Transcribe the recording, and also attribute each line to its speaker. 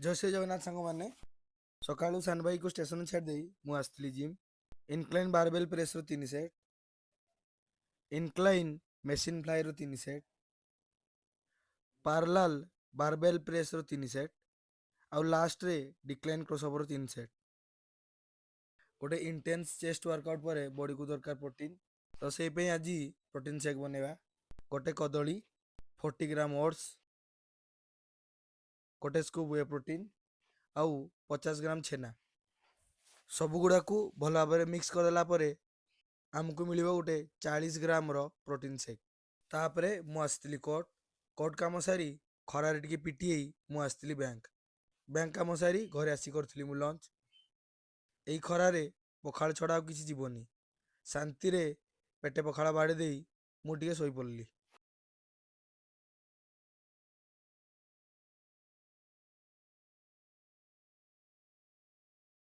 Speaker 1: ଜୟ ଶ୍ରୀ ଜଗନ୍ନାଥ ସାଙ୍ଗମାନେ। ସକାଳୁ ସାନ ଭାଇକୁ ଷ୍ଟେସନ ଛାଡ଼ିଦେଇ ମୁଁ ଆସିଥିଲି ଜିମ୍। ଇନକ୍ଲାଇନ୍ ବାରବେଲ୍ ପ୍ରେସ୍ର 3 ସେଟ୍, ଇନକ୍ଲାଇନ୍ ମେସିନ୍ ଫ୍ଲାଏର 3 ସେଟ୍, ପାର୍ଲାଲ ବାରବେଲ୍ ପ୍ରେସ୍ର 3 ସେଟ୍, ଆଉ ଲାଷ୍ଟରେ ଡିକ୍ଲାଇନ୍ କ୍ରସଓଭର 3 ସେଟ୍। ଗୋଟେ ଇଣ୍ଟେନ୍ସ ଚେଷ୍ଟ ୱାର୍କଆଉଟ୍ ପରେ ବଡ଼ିକୁ ଦରକାର ପ୍ରୋଟିନ୍, ତ ସେଇ ପାଇଁ ଆଜି ପ୍ରୋଟିନ୍ ସେକ୍ ବନେଇବା। ଗୋଟେ କଦଳୀ, 40 ଗ୍ରାମ ଓଟ୍ସ, ଗୋଟେ ସ୍କୁପ୍ ୱେ ପ୍ରୋଟିନ୍ ଆଉ 50 ଗ୍ରାମ ଛେନା, ସବୁଗୁଡ଼ାକୁ ଭଲ ଭାବରେ ମିକ୍ସ କରିଦେଲା ପରେ ଆମକୁ ମିଳିବ ଗୋଟେ 40 ଗ୍ରାମର ପ୍ରୋଟିନ୍ ସେକ୍। ତାପରେ ମୁଁ ଆସିଥିଲି କୋର୍ଟ କାମ ସାରି ଖରାରେ ଟିକେ ପିଟି ହେଇ ମୁଁ ଆସିଥିଲି ବ୍ୟାଙ୍କ କାମ ସାରି ଘରେ ଆସି କରିଥିଲି ମୁଁ ଲଞ୍ଚ। ଏଇ ଖରାରେ ପଖାଳ ଛଡ଼ା ଆଉ କିଛି ଯିବନି। ଶାନ୍ତିରେ ପେଟେ ପଖାଳ ବାଡ଼ି ଦେଇ ମୁଁ ଟିକେ ଶୋଇପଡ଼ିଲି।